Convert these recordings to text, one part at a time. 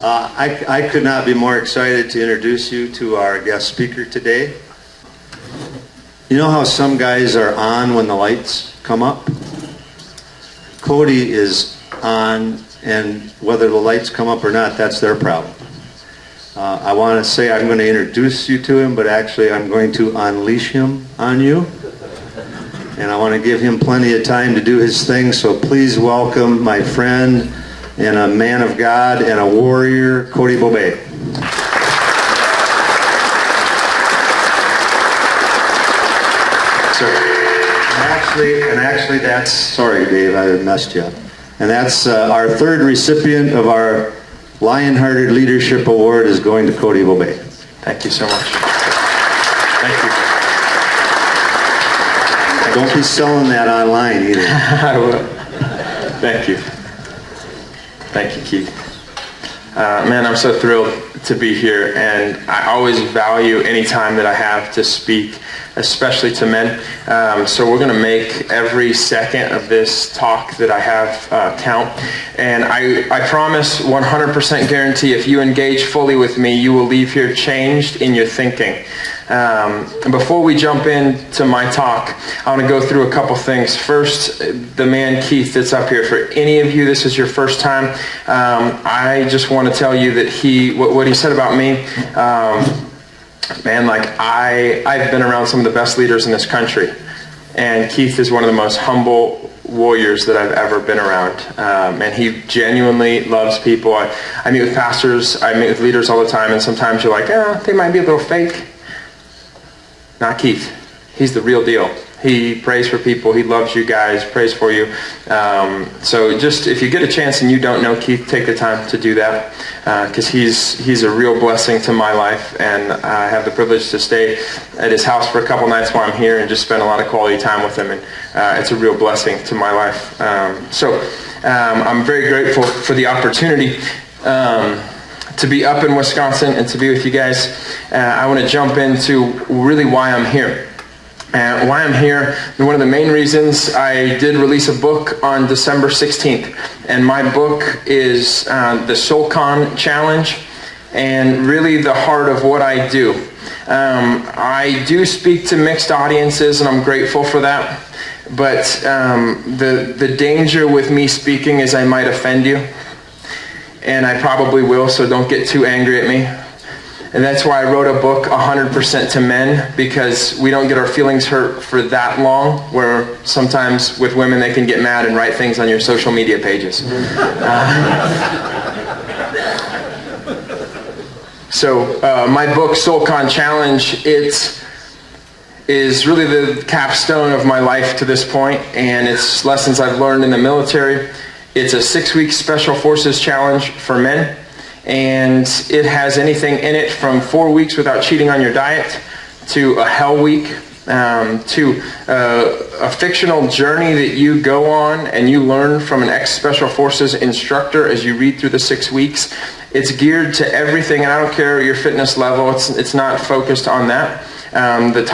I could not be more excited to introduce you to our guest speaker today. You know how some guys are on when the lights come up? Cody is on, and whether the lights come up or not, that's their problem. I want to say I'm going to introduce you to him, but actually I'm going to unleash him on you. And I want to give him plenty of time to do his thing, so please welcome my friend and a man of God and a warrior, Cody Bobay. So, and actually that's, sorry Dave, I messed you up. And that's our third recipient of our Lionhearted Leadership Award is going to Cody Bobay. Thank you so much. Thank you. Don't be selling that online either. I will. Thank you. Thank you, Keith. Man, I'm so thrilled to be here, and I always value any time that I have to speak, especially to men. So we're going to make every second of this talk that I have count. And I promise, 100% guarantee, if you engage fully with me, you will leave here changed in your thinking. Before we jump into my talk, I want to go through a couple things. First, the man Keith that's up here. For any of you, this is your first time. I just want to tell you that what he said about me, man, like I've been around some of the best leaders in this country, and Keith is one of the most humble warriors that I've ever been around, and he genuinely loves people. I meet with pastors, I meet with leaders all the time, and sometimes you're like, they might be a little fake. Not Keith. He's the real deal. He prays for people. He loves you guys, prays for you. So just if you get a chance and you don't know Keith, take the time to do that, because he's a real blessing to my life, and I have the privilege to stay at his house for a couple nights while I'm here and just spend a lot of quality time with him, and it's a real blessing to my life. I'm very grateful for the opportunity to be up in Wisconsin and to be with you guys. I want to jump into really why I'm here. Why I'm here, and one of the main reasons, I did release a book on December 16th, and my book is the SoulCon Challenge, and really the heart of what I do. I do speak to mixed audiences, and I'm grateful for that, but the danger with me speaking is I might offend you, and I probably will, so don't get too angry at me. And that's why I wrote a book 100% to men, because we don't get our feelings hurt for that long, where sometimes with women they can get mad and write things on your social media pages. My book, SoulCon Challenge, it is really the capstone of my life to this point, and it's lessons I've learned in the military. It's a 6-week Special Forces challenge for men. And it has anything in it from 4 weeks without cheating on your diet, to a hell week, to a fictional journey that you go on and you learn from an ex-Special Forces instructor as you read through the 6 weeks. It's geared to everything, and I don't care your fitness level. It's not focused on that. The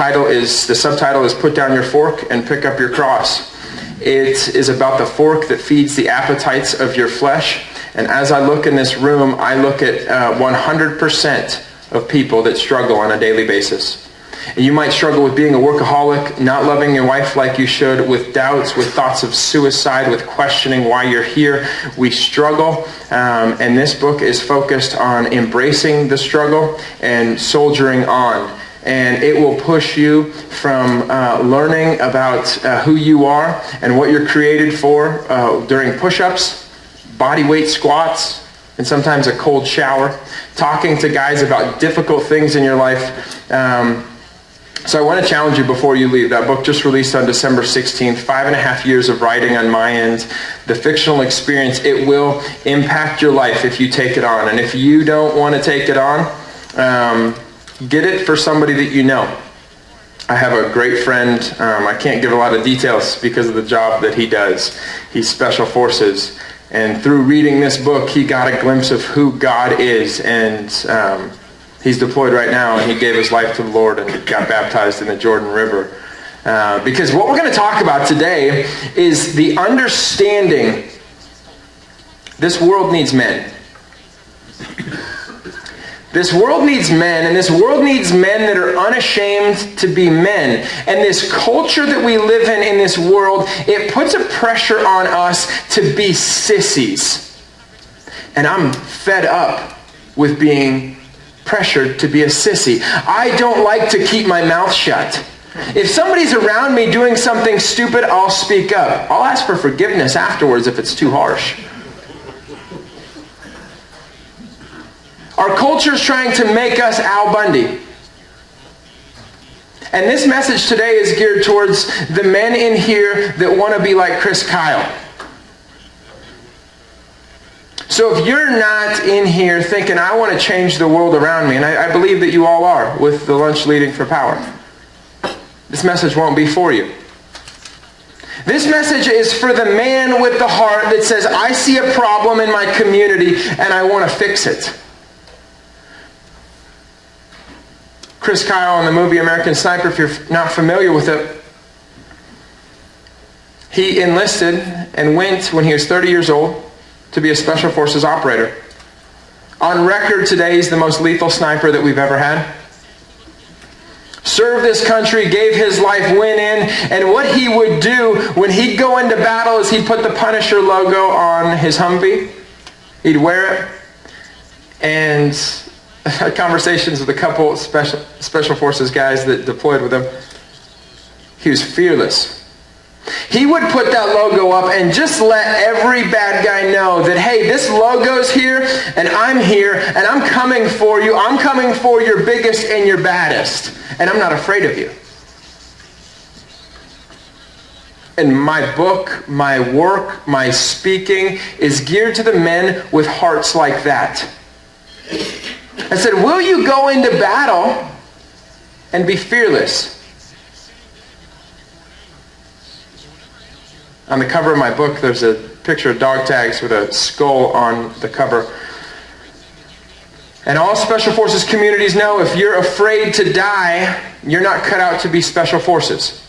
subtitle is Put Down Your Fork and Pick Up Your Cross. It is about the fork that feeds the appetites of your flesh. And as I look in this room, I look at 100% of people that struggle on a daily basis. And you might struggle with being a workaholic, not loving your wife like you should, with doubts, with thoughts of suicide, with questioning why you're here. We struggle, and this book is focused on embracing the struggle and soldiering on. And it will push you from learning about who you are and what you're created for during push-ups, body weight squats, and sometimes a cold shower, talking to guys about difficult things in your life. So I want to challenge you before you leave. That book just released on December 16th, 5.5 years of writing on my end. The fictional experience, it will impact your life if you take it on. And if you don't want to take it on, get it for somebody that you know. I have a great friend. I can't give a lot of details because of the job that he does. He's Special Forces. And through reading this book, he got a glimpse of who God is. And he's deployed right now, and he gave his life to the Lord and got baptized in the Jordan River. Because what we're going to talk about today is the understanding this world needs men. This world needs men, and this world needs men that are unashamed to be men. And this culture that we live in this world, it puts a pressure on us to be sissies. And I'm fed up with being pressured to be a sissy. I don't like to keep my mouth shut. If somebody's around me doing something stupid, I'll speak up. I'll ask for forgiveness afterwards if it's too harsh. Our culture is trying to make us Al Bundy. And this message today is geared towards the men in here that want to be like Chris Kyle. So if you're not in here thinking, I want to change the world around me, and I believe that you all are with the Lunch Leading for Power, this message won't be for you. This message is for the man with the heart that says, I see a problem in my community and I want to fix it. Chris Kyle in the movie American Sniper, if you're not familiar with it, he enlisted and went when he was 30 years old to be a Special Forces operator. On record today, he's the most lethal sniper that we've ever had. Served this country, gave his life, went in, and what he would do when he'd go into battle is he'd put the Punisher logo on his Humvee. He'd wear it, and had conversations with a couple special forces guys that deployed with him. He was fearless. He would put that logo up and just let every bad guy know that, hey, this logo's here and I'm here and I'm coming for you. I'm coming for your biggest and your baddest. And I'm not afraid of you. And my book, my work, my speaking is geared to the men with hearts like that. I said, will you go into battle and be fearless? On the cover of my book, there's a picture of dog tags with a skull on the cover. And all Special Forces communities know if you're afraid to die, you're not cut out to be Special Forces.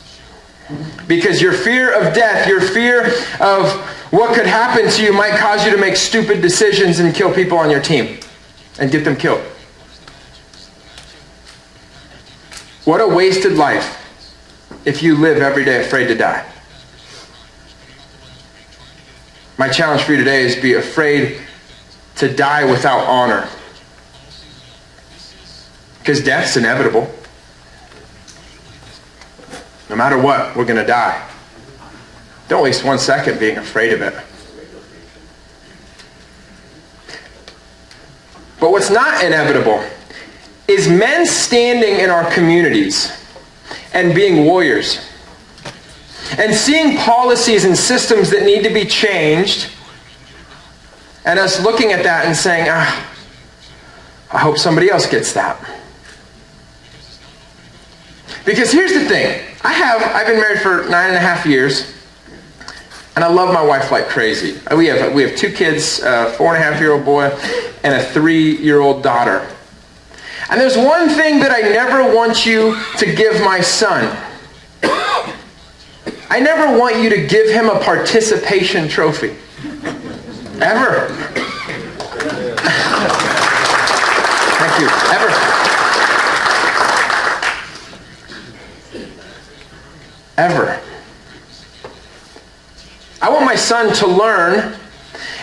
Because your fear of death, your fear of what could happen to you might cause you to make stupid decisions and kill people on your team and get them killed. What a wasted life if you live every day afraid to die. My challenge for you today is be afraid to die without honor. Because death's inevitable. No matter what, we're going to die. Don't waste 1 second being afraid of it. But what's not inevitable is men standing in our communities and being warriors and seeing policies and systems that need to be changed and us looking at that and saying, I hope somebody else gets that. Because here's the thing. I've been married for 9.5 years, and I love my wife like crazy. We have 2 kids, a 4.5-year-old boy and a 3-year-old daughter. And there's one thing that I never want you to give my son. I never want you to give him a participation trophy. Ever. Thank you. Ever. I want my son to learn,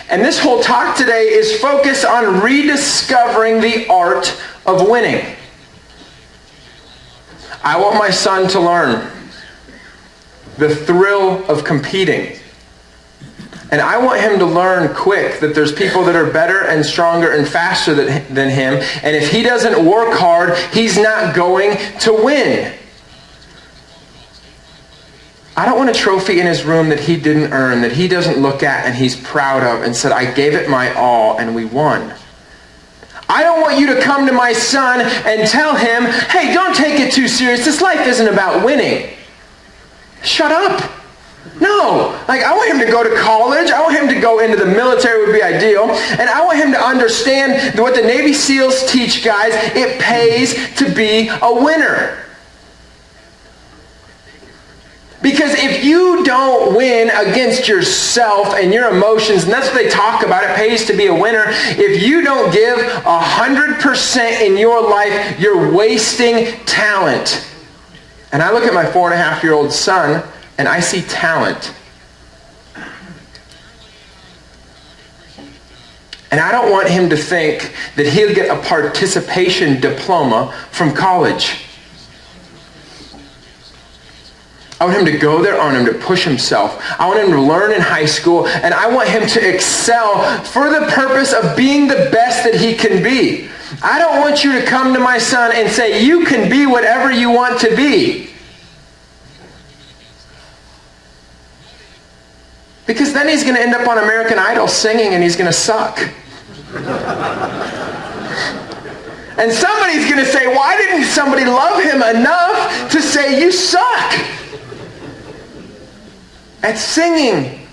and this whole talk today is focused on rediscovering the art of winning. I want my son to learn the thrill of competing. And I want him to learn quick that there's people that are better and stronger and faster than him. And if he doesn't work hard, he's not going to win. I don't want a trophy in his room that he didn't earn, that he doesn't look at and he's proud of and said, I gave it my all and we won. I don't want you to come to my son and tell him, hey, don't take it too serious. This life isn't about winning. Shut up. No. I want him to go to college. I want him to go into the military would be ideal. And I want him to understand what the Navy SEALs teach guys. It pays to be a winner. Because if you don't win against yourself and your emotions, and that's what they talk about, it pays to be a winner. If you don't give 100% in your life, you're wasting talent. And I look at my 4.5-year-old son, and I see talent. And I don't want him to think that he'll get a participation diploma from college. I want him to go there. I want him to push himself. I want him to learn in high school. And I want him to excel for the purpose of being the best that he can be. I don't want you to come to my son and say, you can be whatever you want to be. Because then he's going to end up on American Idol singing and he's going to suck. And somebody's going to say, why didn't somebody love him enough to say, you suck at singing?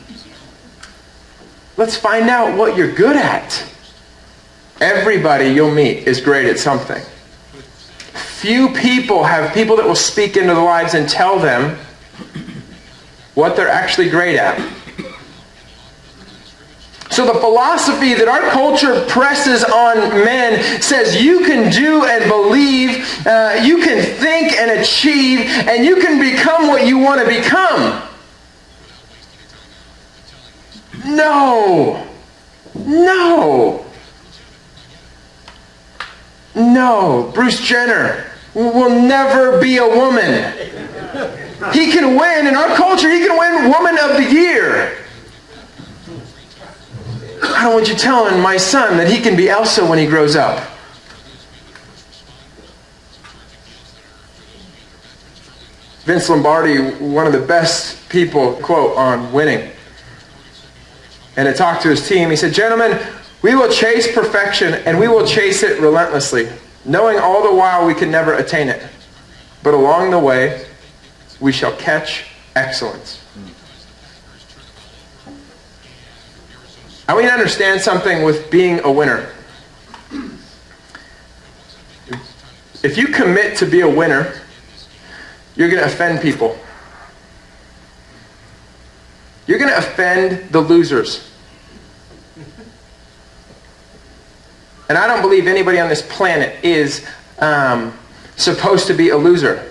Let's find out what you're good at. Everybody you'll meet is great at something. Few people have people that will speak into their lives and tell them what they're actually great at. So the philosophy that our culture presses on men says you can do and believe, you can think and achieve, and you can become what you want to become. No. No. No. Bruce Jenner will never be a woman. He can win, in our culture, he can win Woman of the Year. I don't want you telling my son that he can be Elsa when he grows up. Vince Lombardi, one of the best people, quote, on winning. And to talk to his team, he said, gentlemen, we will chase perfection and we will chase it relentlessly, knowing all the while we can never attain it. But along the way, we shall catch excellence. I want you to understand something with being a winner. If you commit to be a winner, you're going to offend people. You're going to offend the losers. And I don't believe anybody on this planet is supposed to be a loser.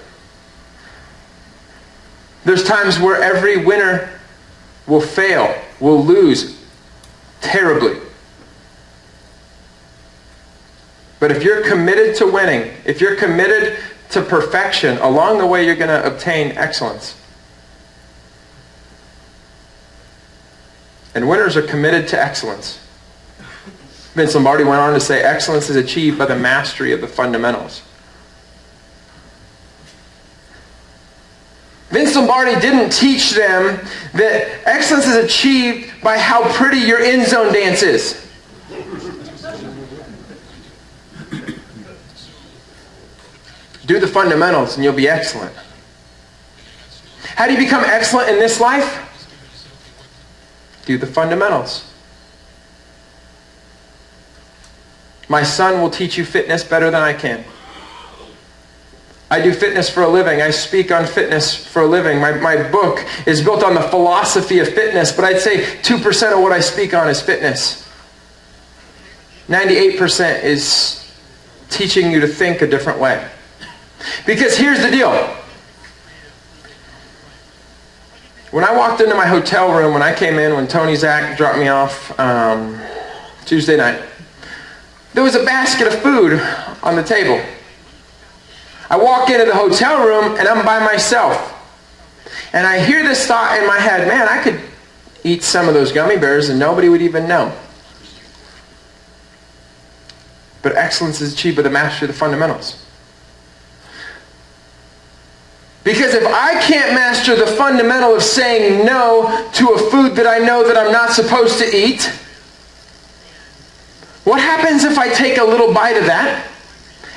There's times where every winner will fail, will lose terribly. But if you're committed to winning, if you're committed to perfection, along the way you're going to obtain excellence. And winners are committed to excellence. Vince Lombardi went on to say, excellence is achieved by the mastery of the fundamentals. Vince Lombardi didn't teach them that excellence is achieved by how pretty your end zone dance is. Do the fundamentals and you'll be excellent. How do you become excellent in this life? Do the fundamentals. My son will teach you fitness better than I can. I do fitness for a living. I speak on fitness for a living. My book is built on the philosophy of fitness, but I'd say 2% of what I speak on is fitness. 98% is teaching you to think a different way. Because here's the deal. When I walked into my hotel room, when I came in, when Tony Zach dropped me off Tuesday night, there was a basket of food on the table. I walk into the hotel room and I'm by myself. And I hear this thought in my head, man, I could eat some of those gummy bears and nobody would even know. But excellence is achieved by the mastery of the fundamentals. Because if I can't master the fundamental of saying no to a food that I know that I'm not supposed to eat, what happens if I take a little bite of that?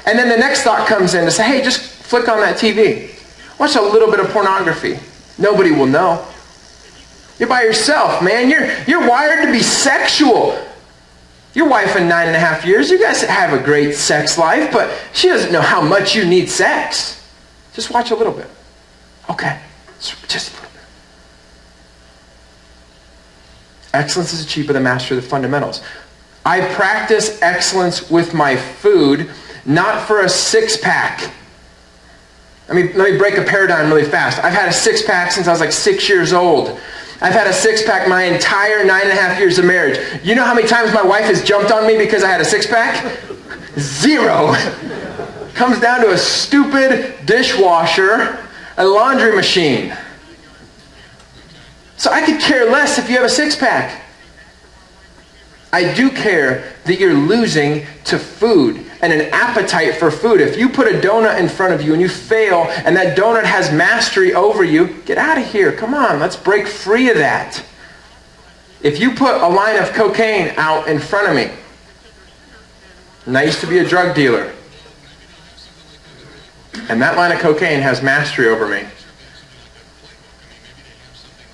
And then the next thought comes in to say, hey, just flick on that TV. Watch a little bit of pornography. Nobody will know. You're by yourself, man. You're wired to be sexual. Your wife in 9.5 years, you guys have a great sex life, but she doesn't know how much you need sex. Just watch a little bit. Okay. Just a little bit. Excellence is achieved by the mastery of the fundamentals. I practice excellence with my food, not for a six-pack. Let me break a paradigm really fast. I've had a six-pack since I was like 6 years old. I've had a six-pack my entire 9.5 years of marriage. You know how many times my wife has jumped on me because I had a six-pack? 0. Comes down to a stupid dishwasher, a laundry machine. So I could care less if you have a six-pack. I do care that you're losing to food and an appetite for food. If you put a donut in front of you and you fail and that donut has mastery over you, get out of here. Come on, let's break free of that. If you put a line of cocaine out in front of me, and I used to be a drug dealer, and that line of cocaine has mastery over me,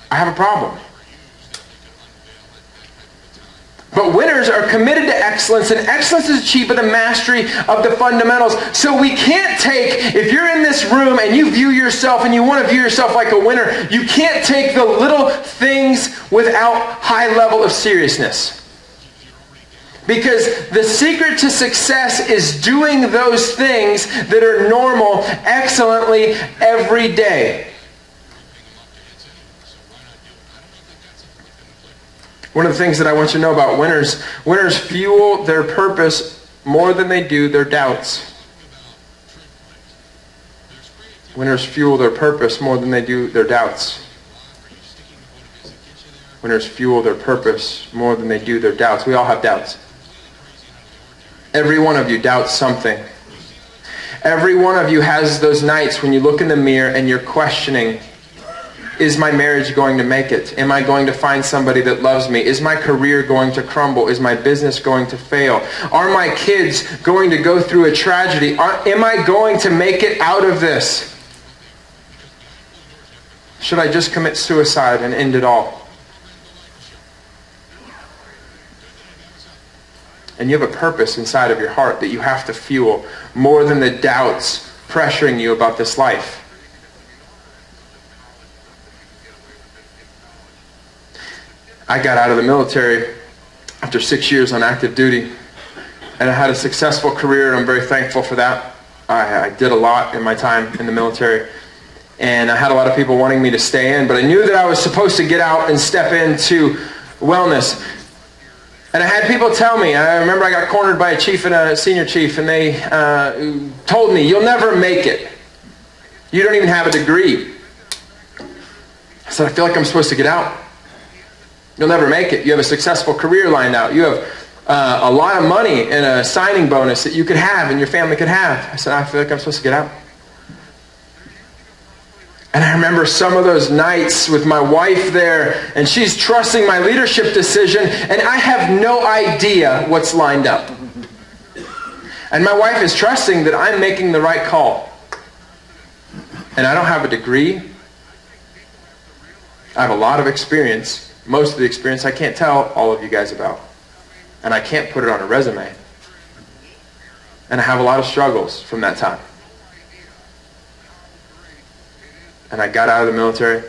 I have a problem. But winners are committed to excellence, and excellence is achieved by the mastery of the fundamentals. So we can't take, if you're in this room and you view yourself and you want to view yourself like a winner, you can't take the little things without high level of seriousness. Because the secret to success is doing those things that are normal excellently every day. One of the things that I want you to know about winners fuel their purpose more than they do their doubts. Winners fuel their purpose more than they do their doubts. Winners fuel their purpose more than they do their doubts. We all have doubts. Every one of you doubts something. Every one of you has those nights when you look in the mirror and you're questioning, is my marriage going to make it? Am I going to find somebody that loves me? Is my career going to crumble? Is my business going to fail? Are my kids going to go through a tragedy? Am I going to make it out of this? Should I just commit suicide and end it all? And you have a purpose inside of your heart that you have to fuel more than the doubts pressuring you about this life. I got out of the military after 6 years on active duty, and I had a successful career, and I'm very thankful for that. I did a lot in my time in the military, and I had a lot of people wanting me to stay in, but I knew that I was supposed to get out and step into wellness. And I had people tell me, I remember I got cornered by a chief and a senior chief, and they told me, you'll never make it. You don't even have a degree. I said, I feel like I'm supposed to get out. You'll never make it. You have a successful career lined out. You have a lot of money and a signing bonus that you could have and your family could have. I said, I feel like I'm supposed to get out. And I remember some of those nights with my wife there, and she's trusting my leadership decision, and I have no idea what's lined up. And my wife is trusting that I'm making the right call. And I don't have a degree. I have a lot of experience. Most of the experience I can't tell all of you guys about. And I can't put it on a resume. And I have a lot of struggles from that time. And I got out of the military.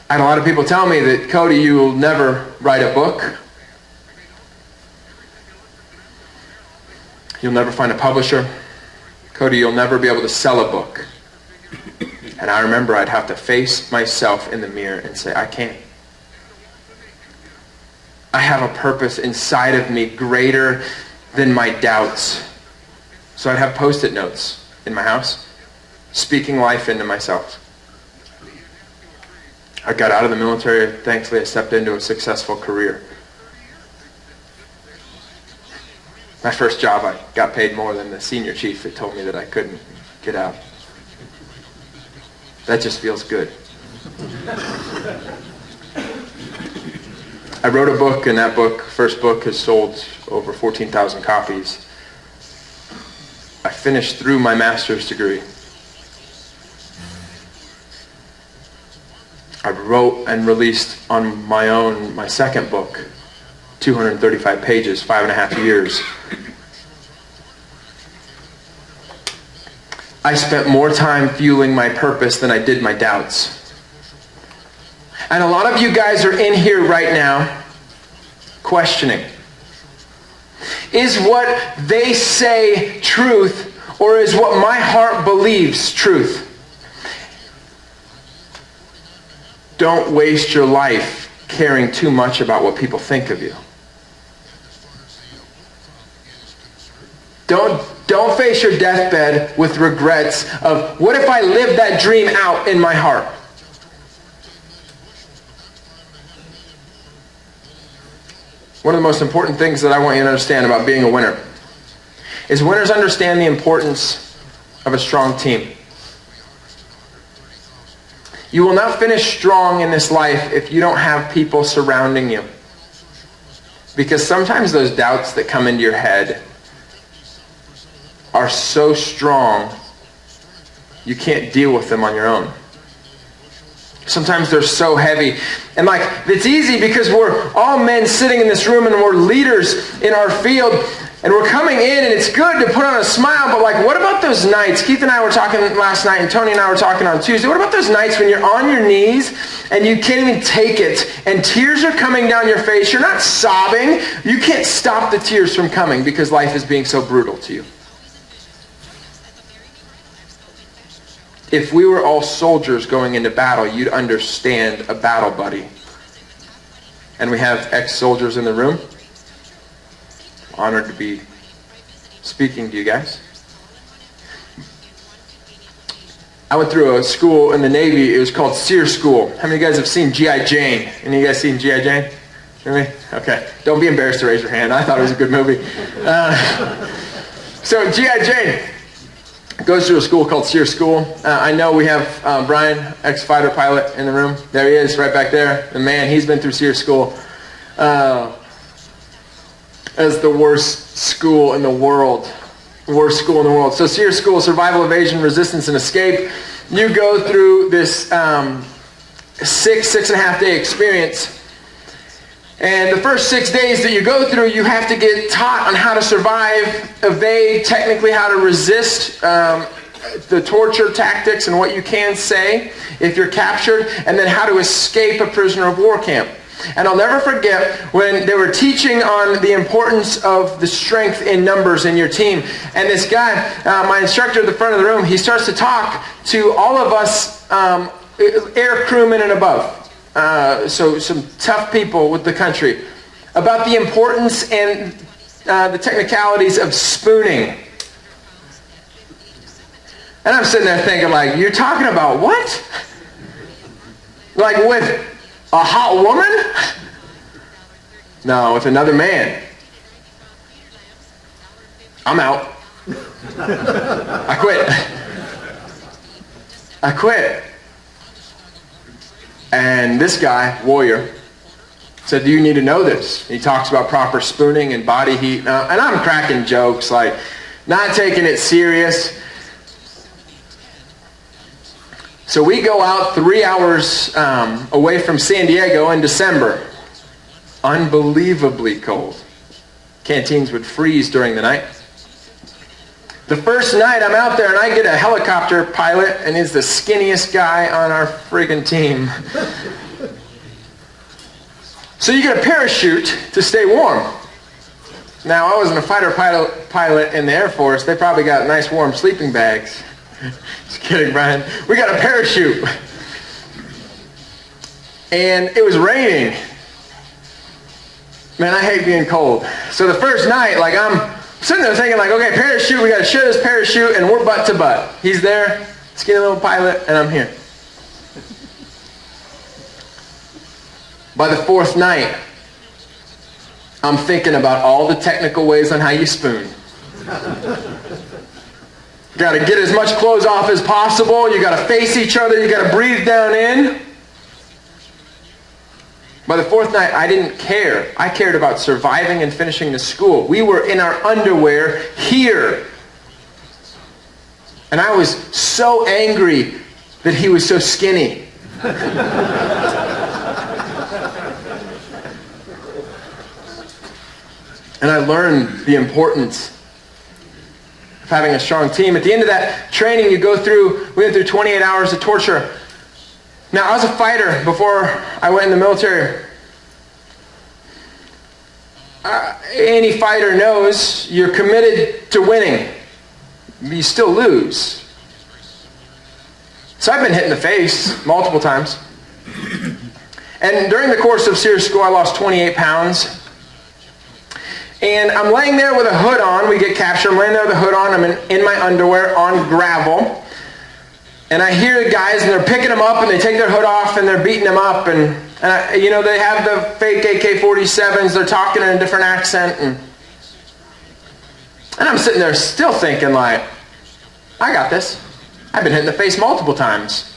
I had a lot of people tell me that, Cody, you will never write a book. You'll never find a publisher. Cody, you'll never be able to sell a book. And I remember I'd have to face myself in the mirror and say, I can't. I have a purpose inside of me greater than my doubts. So I'd have Post-it notes in my house, speaking life into myself. I got out of the military. Thankfully, I stepped into a successful career. My first job, I got paid more than the senior chief that told me that I couldn't get out. That just feels good. I wrote a book, and that book, first book, has sold over 14,000 copies. I finished through my master's degree. I wrote and released on my own my second book, 235 pages, 5.5 years. I spent more time fueling my purpose than I did my doubts. And a lot of you guys are in here right now questioning, is what they say truth, or is what my heart believes truth? Don't waste your life caring too much about what people think of you. Don't face your deathbed with regrets of, what if I lived that dream out in my heart? One of the most important things that I want you to understand about being a winner is winners understand the importance of a strong team. You will not finish strong in this life if you don't have people surrounding you. Because sometimes those doubts that come into your head are so strong, you can't deal with them on your own. Sometimes they're so heavy. And it's easy because we're all men sitting in this room and we're leaders in our field. And we're coming in and it's good to put on a smile, but what about those nights? Keith and I were talking last night and Tony and I were talking on Tuesday. What about those nights when you're on your knees and you can't even take it and tears are coming down your face? You're not sobbing. You can't stop the tears from coming because life is being so brutal to you. If we were all soldiers going into battle, you'd understand a battle buddy. And we have ex-soldiers in the room. Honored to be speaking to you guys. I went through a school in the Navy. It was called SEER School. How many of you guys have seen G.I. Jane? Any of you guys seen G.I. Jane? Really? Okay. Don't be embarrassed to raise your hand. I thought it was a good movie. So G.I. Jane goes through a school called SEER School. I know we have Brian, ex-fighter pilot, in the room. There he is, right back there. The man, he's been through SEER School. As the worst school in the world. Worst school in the world. So SEER School, Survival, Evasion, Resistance, and Escape. You go through this 6.5 day experience. And the first 6 days that you go through, you have to get taught on how to survive, evade, technically how to resist the torture tactics and what you can say if you're captured, and then how to escape a prisoner of war camp. And I'll never forget when they were teaching on the importance of the strength in numbers in your team. And this guy, my instructor at the front of the room, he starts to talk to all of us air crewmen and above. So some tough people with the country. About the importance and the technicalities of spooning. And I'm sitting there thinking, you're talking about what? With a hot woman? No, with another man. I'm out. I quit. And this guy, warrior, said, do you need to know this? He talks about proper spooning and body heat. And I'm cracking jokes, not taking it serious. So we go out 3 hours away from San Diego in December. Unbelievably cold. Canteens would freeze during the night. The first night I'm out there and I get a helicopter pilot and he's the skinniest guy on our friggin' team. So you get a parachute to stay warm. Now I wasn't a fighter pilot in the Air Force. They probably got nice warm sleeping bags. Just kidding, Brian. We got a parachute. And it was raining. Man, I hate being cold. So the first night, I'm sitting there thinking, okay, parachute, we got to share this parachute, and we're butt to butt. He's there, skinny little pilot, and I'm here. By the fourth night, I'm thinking about all the technical ways on how you spoon. You got to get as much clothes off as possible. You got to face each other. You got to breathe down in. By the fourth night, I didn't care. I cared about surviving and finishing the school. We were in our underwear here. And I was so angry that he was so skinny. And I learned the importance of having a strong team. At the end of that training, we went through 28 hours of torture. Now, I was a fighter before I went in the military. Any fighter knows you're committed to winning. You still lose. So I've been hit in the face multiple times. And during the course of SEER school, I lost 28 pounds. And I'm laying there with a hood on. We get captured. I'm laying there with a hood on. I'm in my underwear on gravel. And I hear the guys, and they're picking them up, and they take their hood off, and they're beating them up. And they have the fake AK-47s. They're talking in a different accent. And I'm sitting there still thinking, like, I got this. I've been hit in the face multiple times.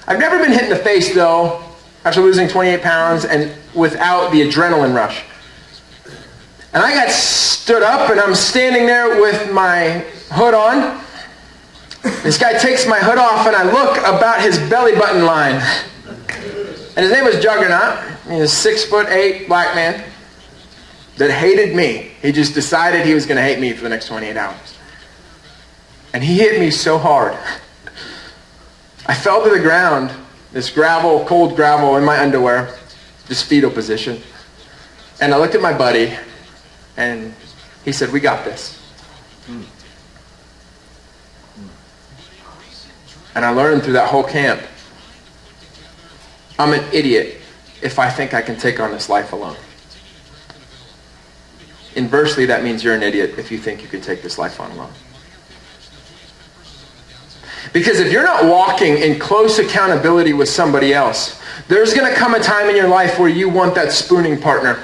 I've never been hit in the face, though, after losing 28 pounds and without the adrenaline rush. And I got stood up, and I'm standing there with my hood on. This guy takes my hood off, and I look about his belly button line. And his name was Juggernaut. He was 6'8" black man that hated me. He just decided he was going to hate me for the next 28 hours. And he hit me so hard. I fell to the ground, this gravel, cold gravel in my underwear, just fetal position. And I looked at my buddy, and he said, "We got this." And I learned through that whole camp, I'm an idiot if I think I can take on this life alone. Inversely, that means you're an idiot if you think you can take this life on alone. Because if you're not walking in close accountability with somebody else, there's going to come a time in your life where you want that spooning partner.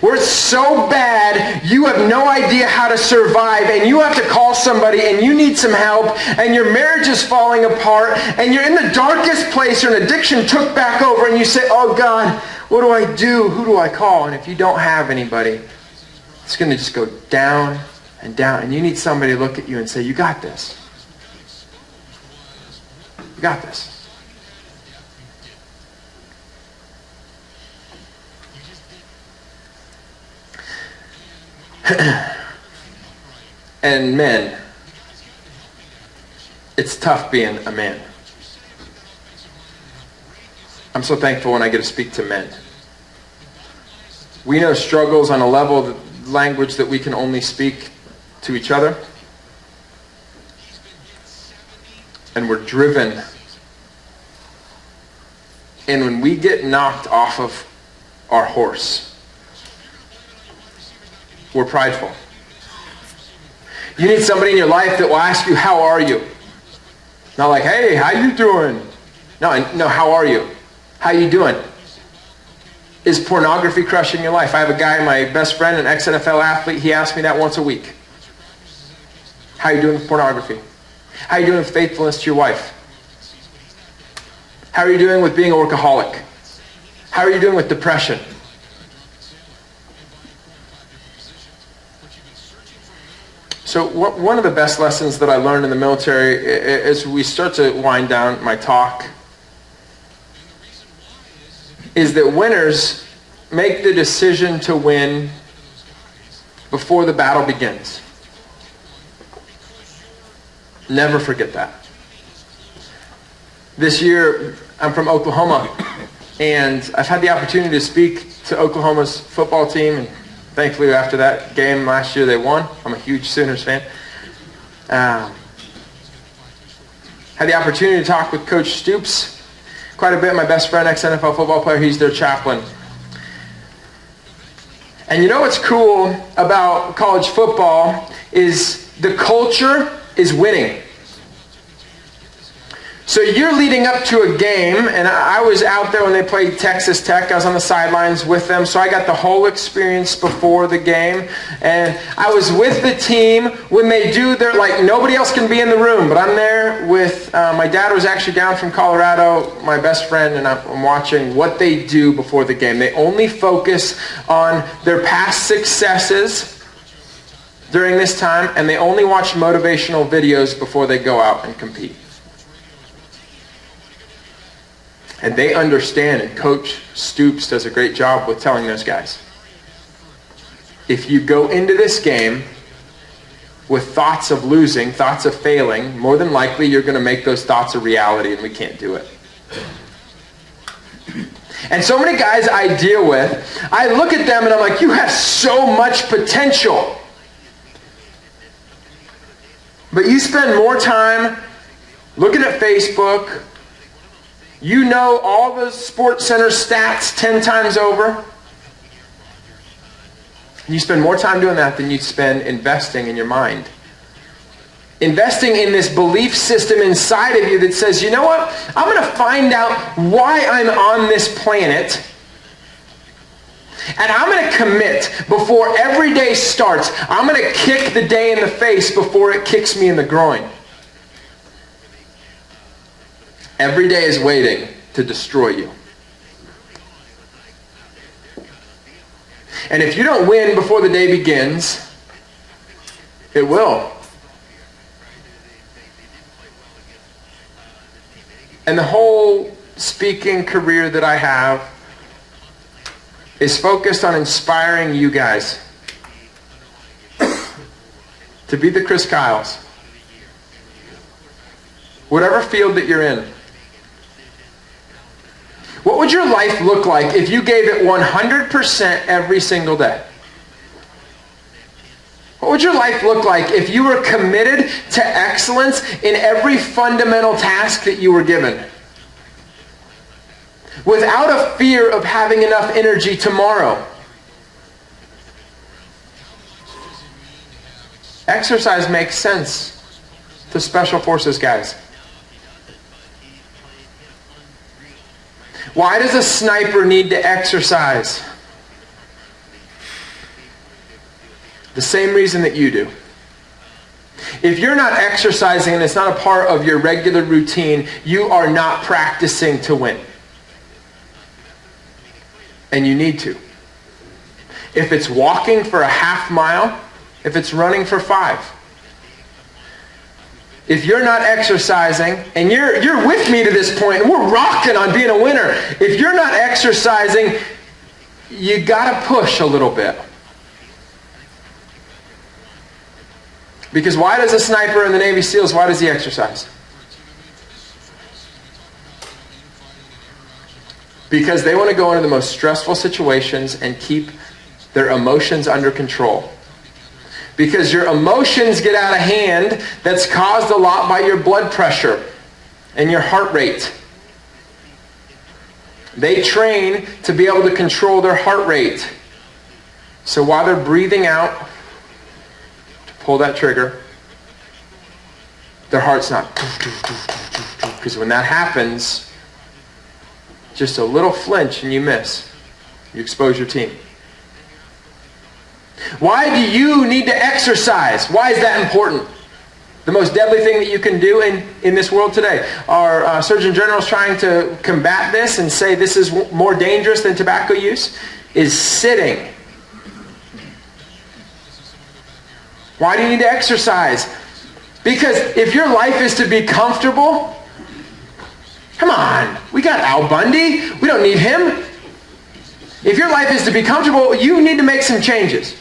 Where it's so bad, you have no idea how to survive, and you have to call somebody, and you need some help, and your marriage is falling apart, and you're in the darkest place, or an addiction took back over, and you say, "Oh God, what do I do? Who do I call?" And if you don't have anybody, it's going to just go down and down, and you need somebody to look at you and say, "You got this. You got this." And men, it's tough being a man. I'm so thankful when I get to speak to men. We know struggles on a level of language that we can only speak to each other. And we're driven. And when we get knocked off of our horse, we're prideful. You need somebody in your life that will ask you, "How are you?" Not like, "Hey, how you doing?" No, how are you? How you doing? Is pornography crushing your life? I have a guy, my best friend, an ex-NFL athlete, he asks me that once a week. How you doing with pornography? How you doing with faithfulness to your wife? How are you doing with being a workaholic? How are you doing with depression? So one of the best lessons that I learned in the military as we start to wind down my talk is that winners make the decision to win before the battle begins. Never forget that. This year, I'm from Oklahoma, and I've had the opportunity to speak to Oklahoma's football team, and thankfully, after that game last year, they won. I'm a huge Sooners fan. Had the opportunity to talk with Coach Stoops quite a bit. My best friend, ex-NFL football player, he's their chaplain. And you know what's cool about college football is the culture is winning. So you're leading up to a game, and I was out there when they played Texas Tech. I was on the sidelines with them, so I got the whole experience before the game. And I was with the team when they do their, like, nobody else can be in the room, but I'm there with, my dad was actually down from Colorado, my best friend, and I'm watching what they do before the game. They only focus on their past successes during this time, and they only watch motivational videos before they go out and compete. And they understand, and Coach Stoops does a great job with telling those guys, if you go into this game with thoughts of losing, thoughts of failing, more than likely you're going to make those thoughts a reality, and we can't do it. And so many guys I deal with, I look at them and I'm like, you have so much potential. But you spend more time looking at Facebook. You know all the Sports Center stats 10 times over. You spend more time doing that than you spend investing in your mind. Investing in this belief system inside of you that says, you know what? I'm going to find out why I'm on this planet. And I'm going to commit before every day starts. I'm going to kick the day in the face before it kicks me in the groin. Every day is waiting to destroy you. And if you don't win before the day begins, it will. And the whole speaking career that I have is focused on inspiring you guys to be the Chris Kyles. Whatever field that you're in. What would your life look like if you gave it 100% every single day? What would your life look like if you were committed to excellence in every fundamental task that you were given? Without a fear of having enough energy tomorrow. Exercise makes sense to Special Forces guys. Why does a sniper need to exercise? The same reason that you do. If you're not exercising and it's not a part of your regular routine, you are not practicing to win. And you need to. If it's walking for a half mile, if it's running for 5. If you're not exercising, and you're with me to this point, and we're rocking on being a winner. If you're not exercising, you gotta push a little bit. Because why does a sniper in the Navy SEALs, why does he exercise? Because they want to go into the most stressful situations and keep their emotions under control. Because your emotions get out of hand, that's caused a lot by your blood pressure and your heart rate. They train to be able to control their heart rate. So while they're breathing out, to pull that trigger, their heart's not. Because when that happens, just a little flinch and you miss. You expose your team. Why do you need to exercise? Why is that important? The most deadly thing that you can do in this world today. Our Surgeon General is trying to combat this and say this is more dangerous than tobacco use, is sitting. Why do you need to exercise? Because if your life is to be comfortable, come on, we got Al Bundy. We don't need him. If your life is to be comfortable, you need to make some changes.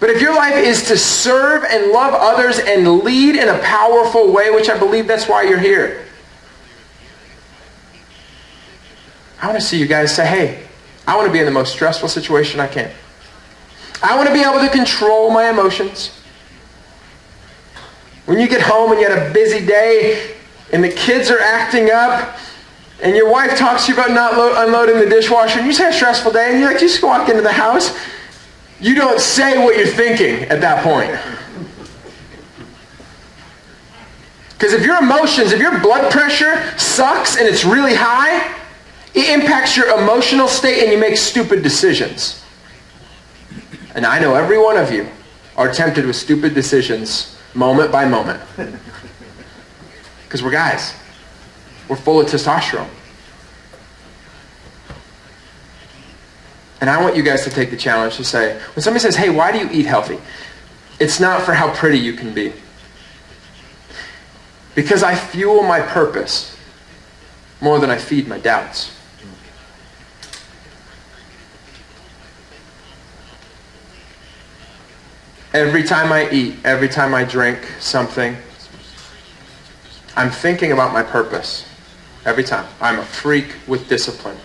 But if your life is to serve and love others and lead in a powerful way, which I believe that's why you're here, I want to see you guys say, hey, I want to be in the most stressful situation I can. I want to be able to control my emotions. When you get home and you had a busy day and the kids are acting up and your wife talks to you about not unloading the dishwasher and you just had a stressful day and you're like, you just walk into the house. You don't say what you're thinking at that point. Because if your emotions, if your blood pressure sucks and it's really high, it impacts your emotional state and you make stupid decisions. And I know every one of you are tempted with stupid decisions moment by moment. Because we're guys. We're full of testosterone. And I want you guys to take the challenge to say, when somebody says, hey, why do you eat healthy? It's not for how pretty you can be. Because I fuel my purpose more than I feed my doubts. every time I eat, every time I drink something, I'm thinking about my purpose. Every time. I'm a freak with discipline.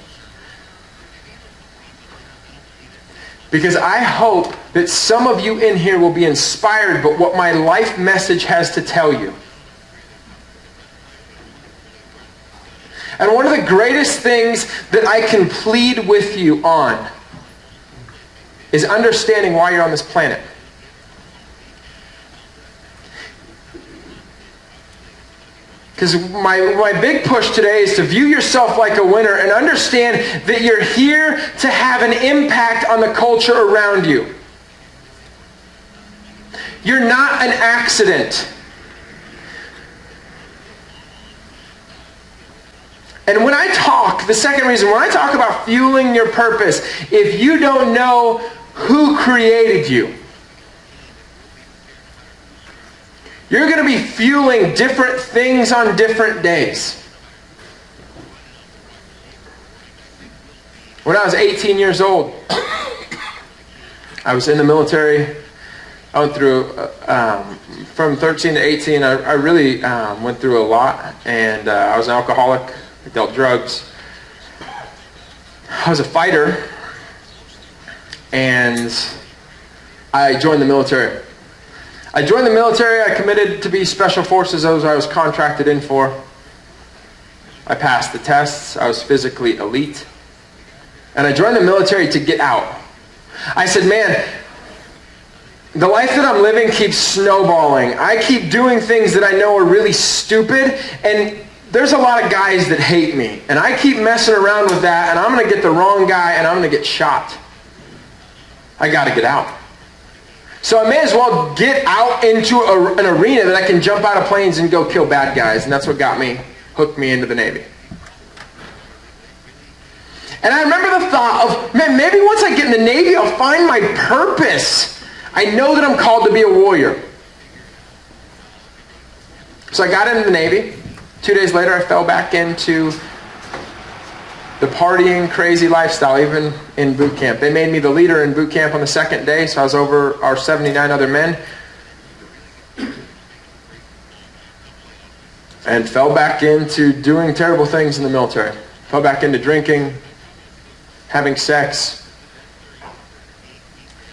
Because I hope that some of you in here will be inspired by what my life message has to tell you. And one of the greatest things that I can plead with you on is understanding why you're on this planet. Because my big push today is to view yourself like a winner and understand that you're here to have an impact on the culture around you. You're not an accident. And when I talk, the second reason, when I talk about fueling your purpose, if you don't know who created you, you're going to be fueling different things on different days. When I was 18 years old, I was in the military. I went through, from 13 to 18, I really went through a lot. And I was an alcoholic. I dealt drugs. I was a fighter. And I joined the military. I joined the military. I committed to be Special Forces, those I was contracted in for. I passed the tests. I was physically elite. And I joined the military to get out. I said, man, the life that I'm living keeps snowballing. I keep doing things that I know are really stupid, and there's a lot of guys that hate me. And I keep messing around with that, and I'm going to get the wrong guy, and I'm going to get shot. I got to get out. So I may as well get out into an arena that I can jump out of planes and go kill bad guys. And that's what hooked me into the Navy. And I remember the thought of, man, maybe once I get in the Navy, I'll find my purpose. I know that I'm called to be a warrior. So I got into the Navy. 2 days later, I fell back into the partying, crazy lifestyle, even in boot camp. They made me the leader in boot camp on the second day, so I was over our 79 other men. And fell back into doing terrible things in the military. Fell back into drinking, having sex.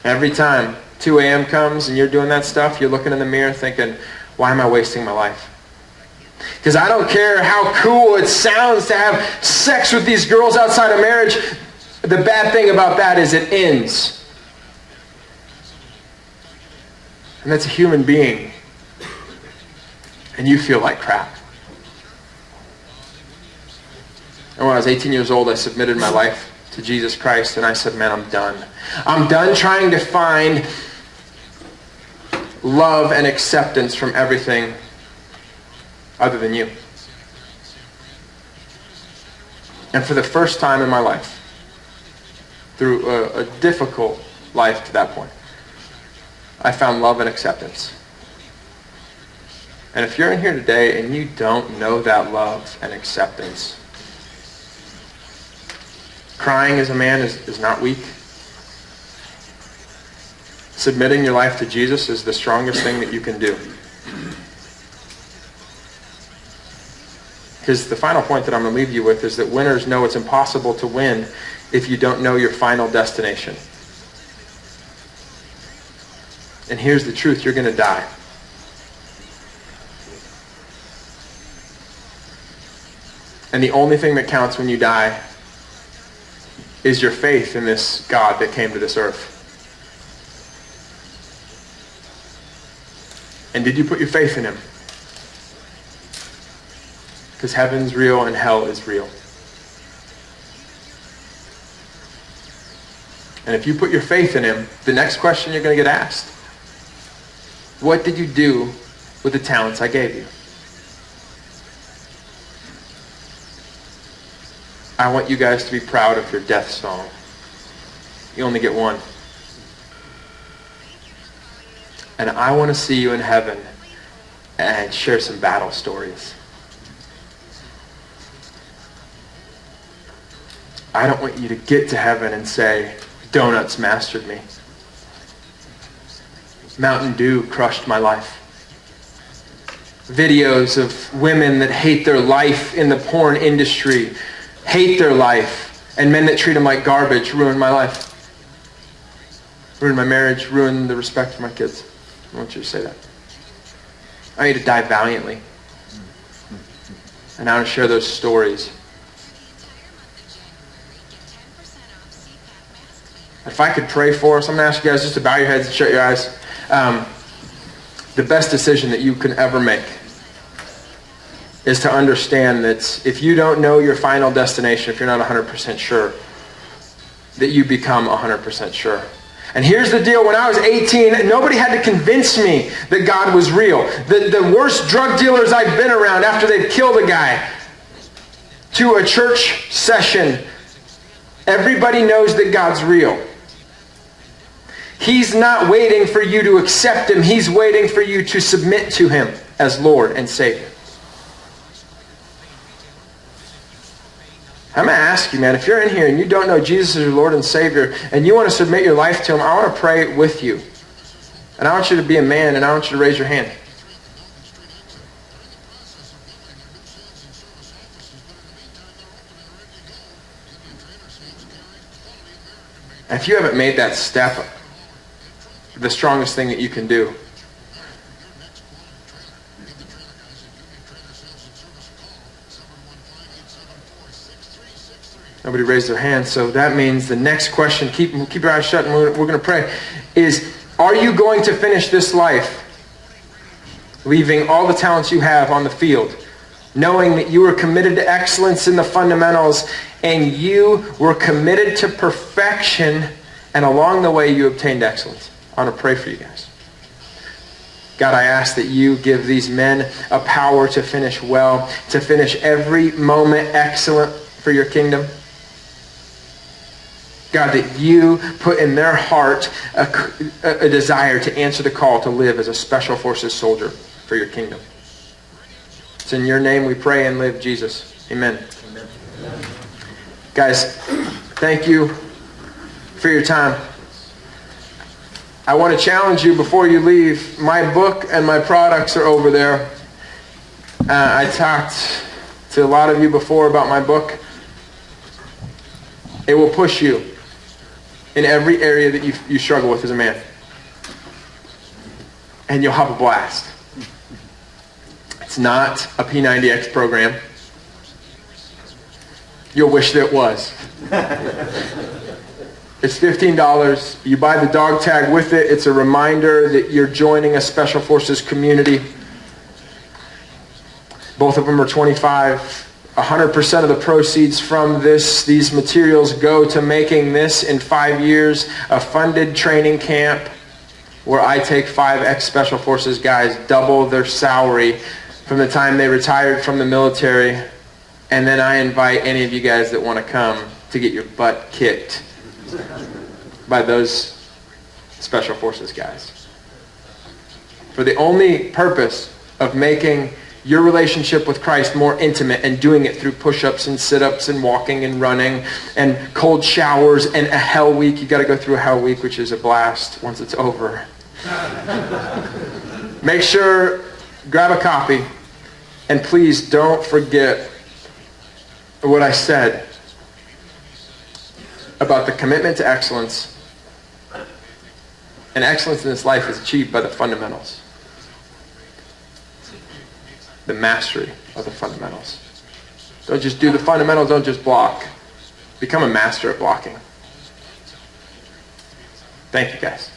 Every time 2 a.m. comes and you're doing that stuff, you're looking in the mirror thinking, why am I wasting my life? Because I don't care how cool it sounds to have sex with these girls outside of marriage. The bad thing about that is it ends. And that's a human being. And you feel like crap. And when I was 18 years old, I submitted my life to Jesus Christ, and I said, man, I'm done. I'm done trying to find love and acceptance from everything other than you. And for the first time in my life, through a difficult life to that point, I found love and acceptance. And if you're in here today and you don't know that love and acceptance, crying as a man is not weak. Submitting your life to Jesus is the strongest thing that you can do. Because the final point that I'm going to leave you with is that winners know it's impossible to win if you don't know your final destination. And here's the truth, you're going to die. And the only thing that counts when you die is your faith in this God that came to this earth. And did you put your faith in him? Because heaven's real and hell is real. And if you put your faith in him, the next question you're going to get asked, what did you do with the talents I gave you? I want you guys to be proud of your death song. You only get one. And I want to see you in heaven and share some battle stories. I don't want you to get to heaven and say, donuts mastered me. Mountain Dew crushed my life. Videos of women that hate their life in the porn industry, hate their life, and men that treat them like garbage ruined my life. Ruined my marriage, ruined the respect for my kids. I want you to say that. I need to die valiantly. And I want to share those stories. If I could pray for us, I'm going to ask you guys just to bow your heads and shut your eyes. The best decision that you can ever make is to understand that if you don't know your final destination, if you're not 100% sure, that you become 100% sure. And here's the deal. When I was 18, nobody had to convince me that God was real. The worst drug dealers I've been around after they've killed a guy, to a church session, everybody knows that God's real. He's not waiting for you to accept him. He's waiting for you to submit to him as Lord and Savior. I'm going to ask you, man, if you're in here and you don't know Jesus as your Lord and Savior and you want to submit your life to him, I want to pray with you. And I want you to be a man and I want you to raise your hand. And if you haven't made that step, the strongest thing that you can do nobody raised their hand, so that means the next question, keep your eyes shut and we're going to pray, is are you going to finish this life leaving all the talents you have on the field, knowing that you were committed to excellence in the fundamentals and you were committed to perfection and along the way you obtained excellence? I want to pray for you guys. God, I ask that you give these men a power to finish well, to finish every moment excellent for your kingdom. God, that you put in their heart a desire to answer the call to live as a special forces soldier for your kingdom. It's in your name we pray and live, Jesus. Amen. Amen. Guys, thank you for your time. I want to challenge you before you leave. My book and my products are over there. I talked to a lot of you before about my book. It will push you in every area that you struggle with as a man. And you'll have a blast. It's not a P90X program. You'll wish that it was. It's $15. You buy the dog tag with it. It's a reminder that you're joining a Special Forces community. Both of them are $25. 100% of the proceeds from these materials go to making this, in 5 years, a funded training camp where I take 5 ex-Special Forces guys, double their salary from the time they retired from the military, and then I invite any of you guys that want to come to get your butt kicked by those Special Forces guys. For the only purpose of making your relationship with Christ more intimate and doing it through push-ups and sit-ups and walking and running and cold showers and a hell week. You got to go through a hell week, which is a blast once it's over. Make sure, grab a copy, and please don't forget what I said about the commitment to excellence. And excellence in this life is achieved by the fundamentals. The mastery of the fundamentals. Don't just do the fundamentals, don't just block. Become a master at blocking. Thank you, guys.